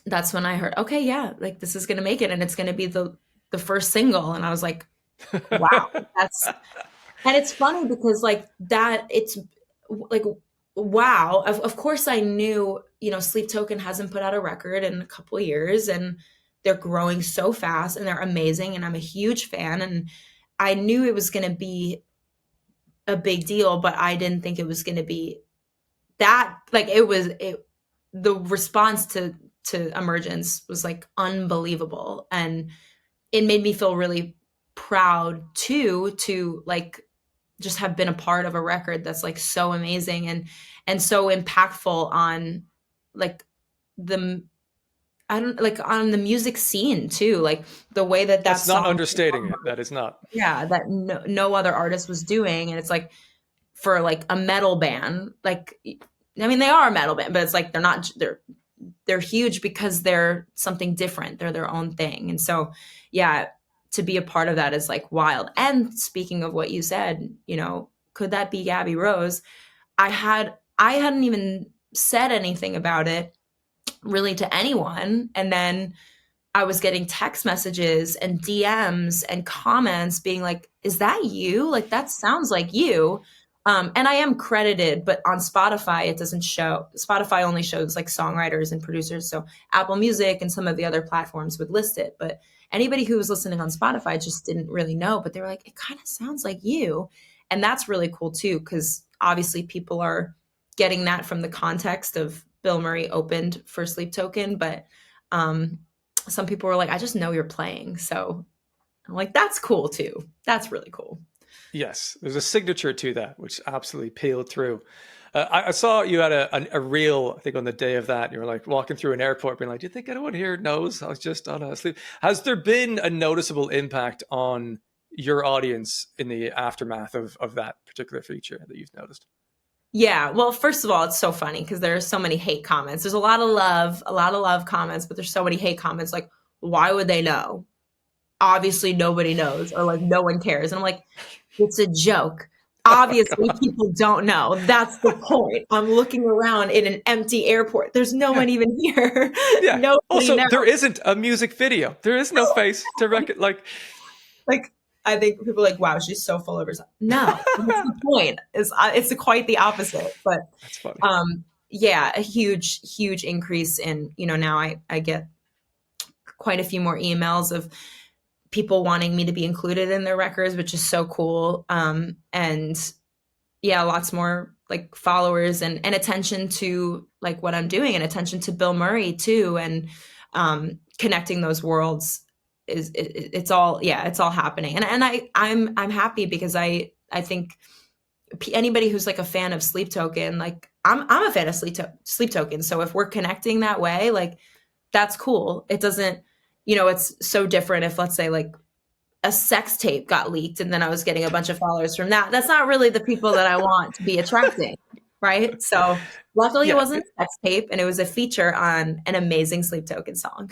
that's when I heard, okay, yeah, like this is going to make it, and it's going to be the first single. And I was like, wow, that's and it's funny because like that, it's like, wow. Of course, I knew, Sleep Token hasn't put out a record in a couple of years, and they're growing so fast, and they're amazing, and I'm a huge fan, and I knew it was going to be a big deal, but I didn't think it was going to be that. Like the response to Emergence was like unbelievable, and it made me feel really proud too to like just have been a part of a record that's like so amazing and so impactful on like the I don't like on the music scene too, like the way that That's not song, understating it. That is not. yeah, that no other artist was doing. And it's like for like a metal band, like I mean they are a metal band, but it's like they're huge because they're something different. They're their own thing. And so, yeah, to be a part of that is like wild. And speaking of what you said, could that be Gabi Rose? I hadn't even said anything about it really to anyone. And then I was getting text messages and DMs and comments being like, is that you? Like, that sounds like you. And I am credited, but on Spotify, it doesn't show. Spotify only shows like songwriters and producers. So Apple Music and some of the other platforms would list it. But anybody who was listening on Spotify just didn't really know. But they were like, it kind of sounds like you. And that's really cool too, because obviously people are getting that from the context of BILMURI opened for Sleep Token. But some people were like, I just know you're playing. So I'm like, that's cool too. That's really cool. Yes, there's a signature to that, which absolutely peeled through. I saw you had a reel, I think, on the day of that. You were like walking through an airport, being like, "Do you think anyone here knows I was just on a sleep?" Has there been a noticeable impact on your audience in the aftermath of that particular feature that you've noticed? Yeah. Well, first of all, it's so funny because there are so many hate comments. There's a lot of love comments, but there's so many hate comments. Like, why would they know? Obviously, nobody knows, or like, no one cares. And I'm like, it's a joke. Obviously, people don't know. That's the point. I'm looking around in an empty airport. There's no Yeah, one even here. yeah. Nobody Also, knows. there isn't a music video. There is no face to record. Like, I think people are like, wow, she's so full of herself. No, that's the point. It's quite the opposite. But That's funny. yeah, a huge increase in, now I get quite a few more emails of people wanting me to be included in their records, which is so cool. And yeah, lots more like followers and attention to like what I'm doing and attention to BILMURI too. And connecting those worlds it's all, yeah, it's all happening. And I'm happy because I think anybody who's like a fan of Sleep Token, like I'm a fan of sleep tokens. So if we're connecting that way, like that's cool. It doesn't, it's so different if, let's say, like a sex tape got leaked and then I was getting a bunch of followers from that. That's not really the people that I want to be attracting, right? So luckily it Yeah, wasn't a sex tape, and it was a feature on an amazing sleep token song.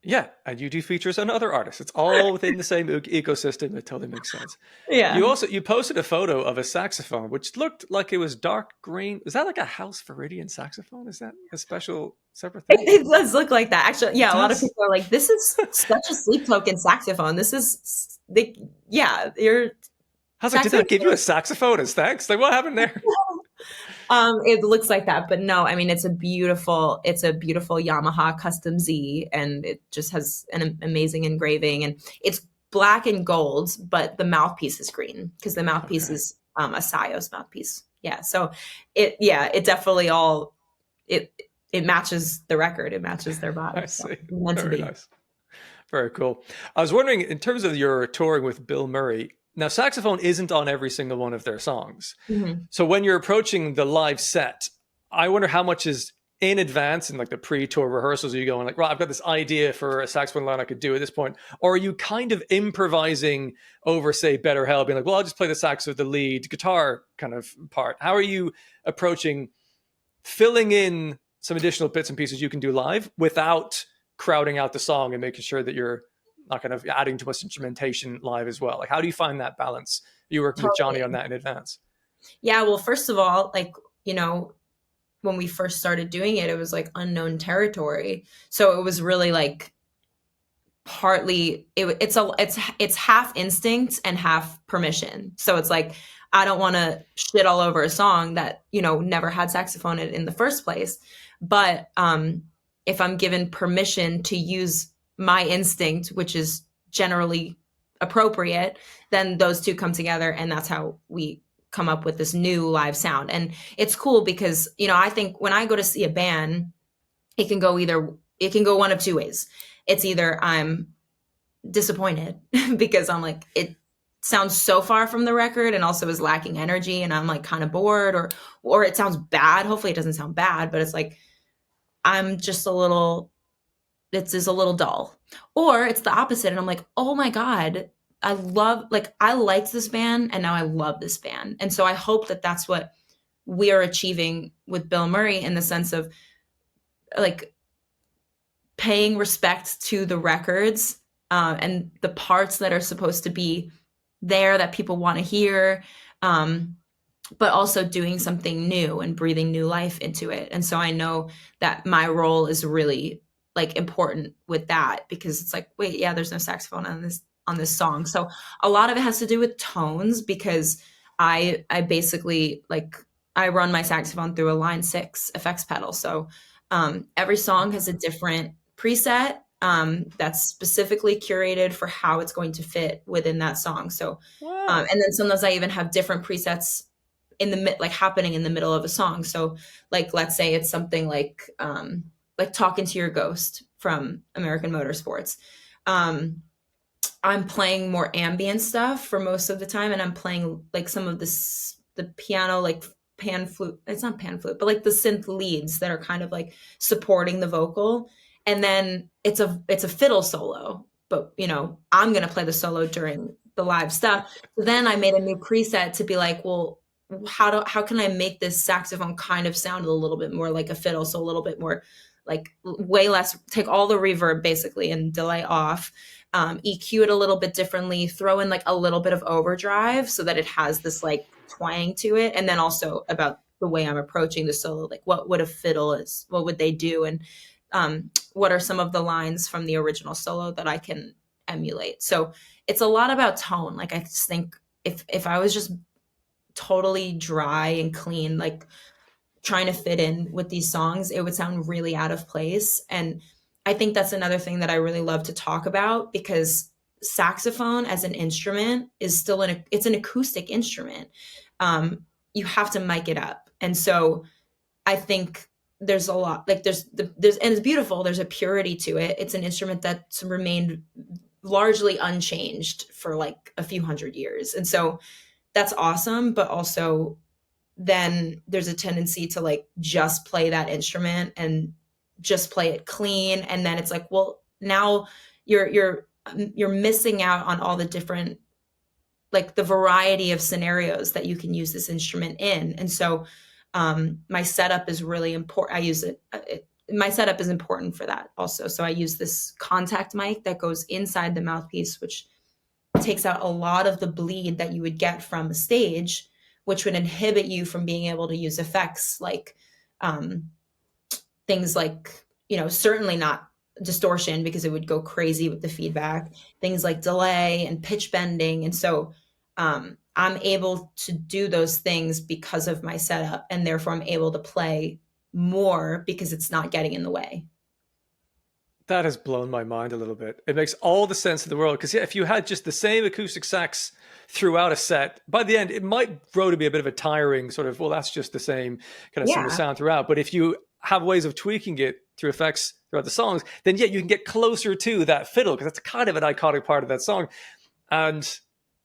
yeah, and you do features on other artists. It's all within the same ecosystem. It totally makes sense. Yeah. You posted a photo of a saxophone, which looked like it was dark green. Is that like a House Viridian saxophone? Is that a special separate thing? It does look like that. Actually, It yeah, a lot of does. people are like, this is such a sleep token saxophone. This is yeah, your I was like, did they saxophone. give you a saxophone as thanks? Like, what happened there? It looks like that, but no, I mean, it's a beautiful Yamaha Custom Z, and it just has an amazing engraving, and it's black and gold, but the mouthpiece is green because the mouthpiece Okay, is a Sios mouthpiece. Yeah. So it definitely it, it matches the record. It matches their I vibe. So see. it's meant to Very be. nice. Very cool. I was wondering, in terms of your touring with BILMURI, now saxophone isn't on every single one of their songs. Mhm. So when you're approaching the live set, I wonder how much is in advance in like the pre-tour rehearsals. Are you going like, right, I've got this idea for a saxophone line I could do at this point, or are you kind of improvising over, say, Better Hell, being like, well, I'll just play the sax with the lead guitar kind of part. How are you approaching filling in some additional bits and pieces you can do live without crowding out the song and making sure that you're not kind of adding too much instrumentation live as well? Like, how do you find that balance? Are you working with Johnny on Totally. that in advance? Yeah. Well, first of all, like, when we first started doing it, it was like unknown territory. So it was really like partly it's half instinct and half permission. So it's like I don't want to shit all over a song that never had saxophone in the first place, but if I'm given permission to use my instinct, which is generally appropriate, then those two come together, and that's how we come up with this new live sound. And it's cool because I think when I go to see a band, it can go one of two ways. It's either I'm disappointed because I'm like, it sounds so far from the record and also is lacking energy, and I'm like kind of bored, or it sounds bad. Hopefully it doesn't sound bad, but it's like I'm just it's just a little dull. Or it's the opposite, and I'm like, oh my God, I liked this band and now I love this band. And so I hope that that's what we are achieving with BILMURI, in the sense of like paying respect to the records, and the parts that are supposed to be there that people want to hear, but also doing something new and breathing new life into it. And so I know that my role is really like important with that, because it's like, wait, yeah, there's no saxophone on this song. So a lot of it has to do with tones, because I basically like I run my saxophone through a line 6 effects pedal. So every song has a different preset that's specifically curated for how it's going to fit within that song. So, Wow. and then sometimes I even have different presets like happening in the middle of a song. So, like, let's say it's something like "Talking to Your Ghost" from American Motorsports. I'm playing more ambient stuff for most of the time, and I'm playing like some of the piano, like pan flute. It's not pan flute, but like the synth leads that are kind of like supporting the vocal. And then it's a fiddle solo, but I'm gonna play the solo during the live stuff. So then I made a new preset to be like, well, how can I make this saxophone kind of sound a little bit more like a fiddle, so a little bit more like way less, take all the reverb basically and delay off, EQ it a little bit differently, throw in like a little bit of overdrive so that it has this like twang to it. And then also about the way I'm approaching the solo, like what would a fiddle is, what would they do? And what are some of the lines from the original solo that I can emulate? So it's a lot about tone. Like I just think if I was just totally dry and clean, like trying to fit in with these songs, it would sound really out of place. And I think that's another thing that I really love to talk about, because saxophone as an instrument is still it's an acoustic instrument. You have to mic it up. And so I think there's a lot, like there's and it's beautiful. There's a purity to it. It's an instrument that's remained largely unchanged for like a few hundred years. And so that's awesome. But also then there's a tendency to like just play that instrument and just play it clean. And then it's like, well, now you're missing out on all the different, like the variety of scenarios that you can use this instrument in. And so my setup is really important. I use my setup is important for that also. So I use this contact mic that goes inside the mouthpiece, which takes out a lot of the bleed that you would get from a stage, which would inhibit you from being able to use effects like things like, certainly not distortion, because it would go crazy with the feedback, things like delay and pitch bending. And so I'm able to do those things because of my setup, and therefore I'm able to play more because it's not getting in the way. That has blown my mind a little bit. It makes all the sense in the world, because if you had just the same acoustic sax throughout a set, by the end it might grow to be a bit of a tiring sort of, well, that's just the same kind of single sound throughout. But if you have ways of tweaking it through effects throughout the songs, then you can get closer to that fiddle, because that's kind of an iconic part of that song. And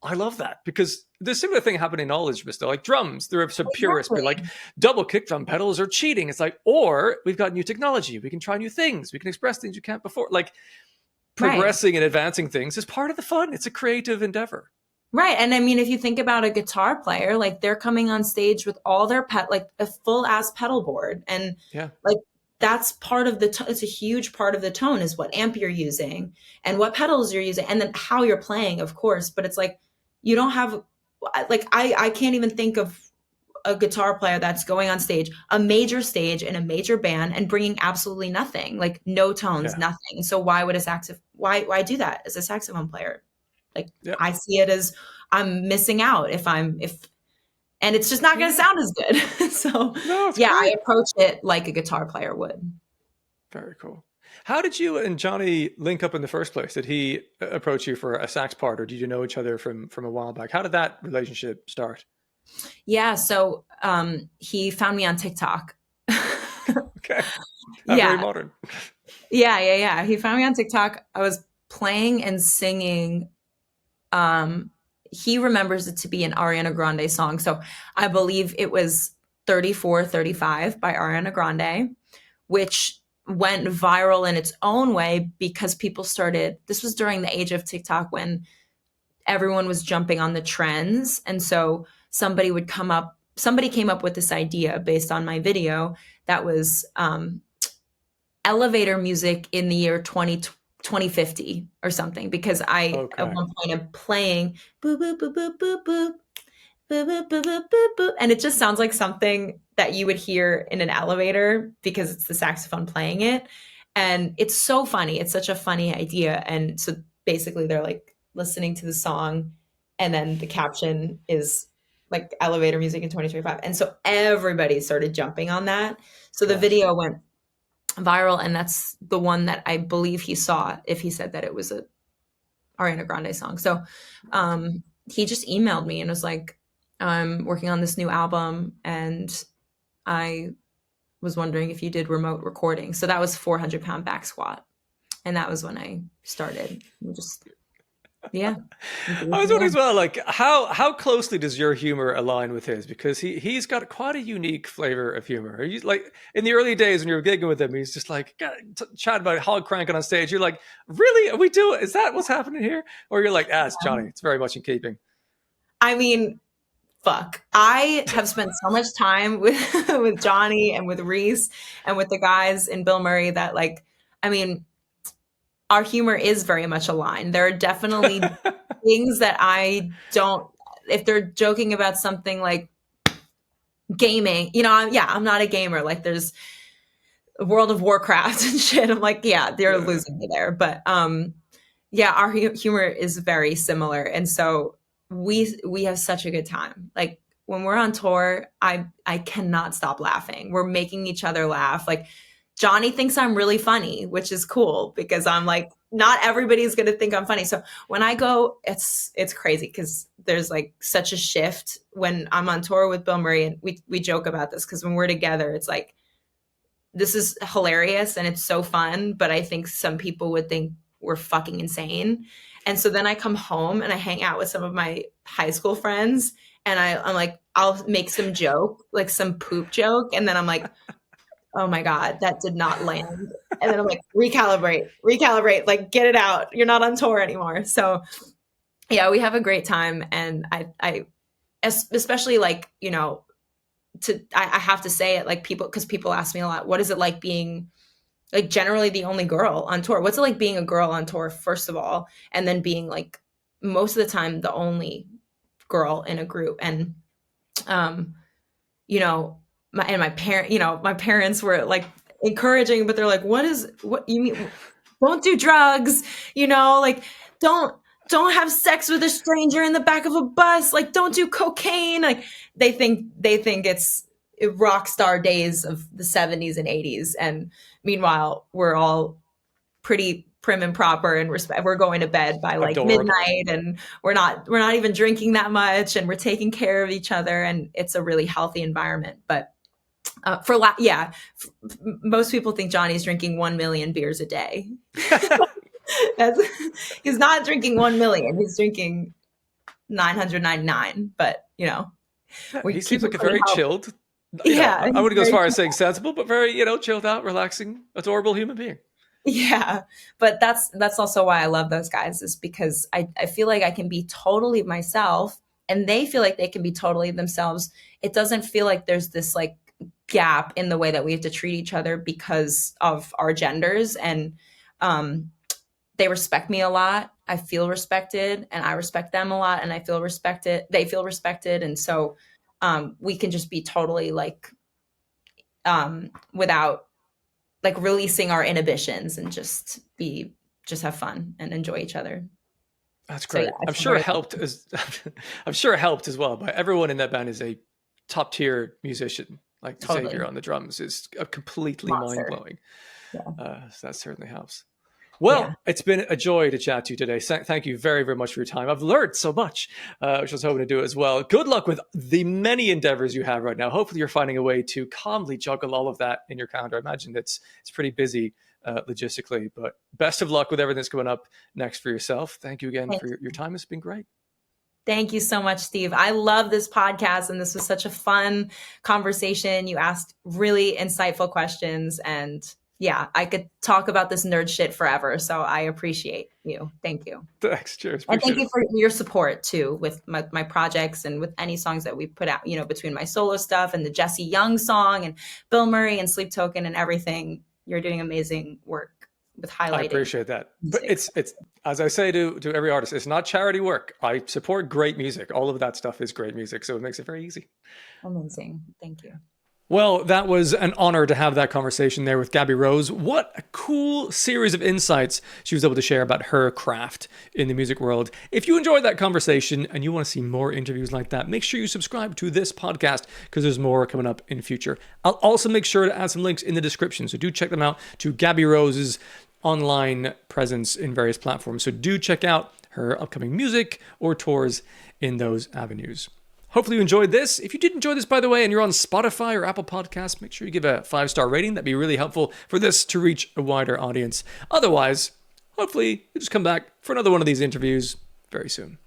I love that, because there's a similar thing happening in all instruments though, like drums. They're some purists, but like double kick drum pedals are cheating. It's like, or we've got new technology. We can try new things. We can express things you can't before. Like progressing and advancing things is part of the fun. It's a creative endeavor. Right. And I mean, if you think about a guitar player, like they're coming on stage with all their like a full ass pedal board. And like, that's part of it's a huge part of the tone is what amp you're using and what pedals you're using, and then how you're playing, of course. But it's like, you don't have, like, I can't even think of a guitar player that's going on stage, a major stage in a major band, and bringing absolutely nothing, like no tones, nothing. So why would why do that as a saxophone player? Like, I see it as I'm missing out and it's just not going to sound as good. So great. I approach it like a guitar player would. Very cool. How did you and Johnny link up in the first place? Did he approach you for a sax part, or did you know each other from a while back? How did that relationship start? Yeah. So he found me on TikTok. Okay. Very modern. Yeah. He found me on TikTok. I was playing and singing. He remembers it to be an Ariana Grande song. So I believe it was 3435 by Ariana Grande, which went viral in its own way because people this was during the age of TikTok when everyone was jumping on the trends. And so somebody came up with this idea based on my video that was elevator music in the year 2050 or something, because at one point I'm playing boo boo boo boo boo boo boo boo boo boo boo boo, and it just sounds like something that you would hear in an elevator because it's the saxophone playing it. And it's so funny. It's such a funny idea. And so basically they're like listening to the song, and then the caption is like elevator music in 2025. And so everybody started jumping on that. So the video went viral, and that's the one that I believe he saw if he said that it was a Ariana Grande song. So he just emailed me and was like, I'm working on this new album, and I was wondering if you did remote recording. So that was 400-pound back squat, and that was when I started. I was wondering as well, like how closely does your humor align with his? Because he's got quite a unique flavor of humor. He's like, in the early days when you were gigging with him, he's just like chatting about hog cranking on stage. You're like, really? Are we doing? Is that what's happening here? Or you're like, it's Johnny. It's very much in keeping. I mean, fuck. I have spent so much time with Johnny and with Reese and with the guys in BILMURI that, like, I mean, our humor is very much aligned. There are definitely things that I don't, if they're joking about something like gaming, I'm not a gamer. Like, there's World of Warcraft and shit. I'm like, they're losing me there. But our humor is very similar. And so we have such a good time. Like, when we're on tour, I cannot stop laughing. We're making each other laugh. Like, Johnny thinks I'm really funny, which is cool because I'm like, not everybody's going to think I'm funny. So when I go, it's crazy because there's like such a shift when I'm on tour with BILMURI, and we joke about this because when we're together, it's like, this is hilarious and it's so fun, but I think some people would think we're fucking insane. And so then I come home and I hang out with some of my high school friends, And I'm like, I'll make some joke, like some poop joke. And then I'm like, oh my God, that did not land. And then I'm like, recalibrate, like get it out. You're not on tour anymore. So yeah, we have a great time. And I especially like, you know, I have to say it, like because people ask me a lot, what is it like being like generally the only girl on tour? What's it like being a girl on tour, first of all, and then being like most of the time the only girl in a group? And you know, my parents were like encouraging, but they're like, what you mean? Don't do drugs, you know, like don't have sex with a stranger in the back of a bus, like don't do cocaine. Like they think it's rock star days of the 70s and 80s. And meanwhile, we're all pretty prim and proper and we're going to bed by like midnight, and we're not even drinking that much, and we're taking care of each other, and it's a really healthy environment. But most people think Johnny's drinking 1 million beers a day. He's not drinking 1 million. He's drinking 999. But you know, he seems like a very chilled. Yeah, I wouldn't go as far as saying sensible, but very chilled out, relaxing, adorable human being. Yeah, but that's also why I love those guys, is because I feel like I can be totally myself, and they feel like they can be totally themselves. It doesn't feel like there's this like gap in the way that we have to treat each other because of our genders. And they respect me a lot. I feel respected, and I respect them a lot, and I feel respected. They feel respected. And so we can just be totally like without like releasing our inhibitions, and just have fun and enjoy each other. That's great. So, yeah, I'm sure it helped as well. But everyone in that band is a top tier musician. Like Xavier on the drums is completely mind blowing. Yeah. So that certainly helps. Well, It's been a joy to chat to you today. Thank you very, very much for your time. I've learned so much, which I was hoping to do as well. Good luck with the many endeavors you have right now. Hopefully you're finding a way to calmly juggle all of that in your calendar. I imagine it's pretty busy logistically, but best of luck with everything that's coming up next for yourself. Thank you again for your time. It's been great. Thank you so much, Steve. I love this podcast, and this was such a fun conversation. You asked really insightful questions, and yeah, I could talk about this nerd shit forever. So I appreciate you. Thank you. Thanks. Cheers. And thank you for your support too with my projects, and with any songs that we put out, you know, between my solo stuff and the Jesse Young song and BILMURI and Sleep Token and everything. You're doing amazing work with highlighting. I appreciate that. But it's as I say to every artist, it's not charity work. I support great music. All of that stuff is great music. So it makes it very easy. Amazing. Thank you. Well, that was an honor to have that conversation there with Gabi Rose. What a cool series of insights she was able to share about her craft in the music world. If you enjoyed that conversation and you want to see more interviews like that, make sure you subscribe to this podcast, because there's more coming up in the future. I'll also make sure to add some links in the description, so do check them out, to Gabi Rose's online presence in various platforms. So do check out her upcoming music or tours in those avenues. Hopefully you enjoyed this. If you did enjoy this, by the way, and you're on Spotify or Apple Podcasts, make sure you give a 5-star rating. That'd be really helpful for this to reach a wider audience. Otherwise, hopefully you just come back for another one of these interviews very soon.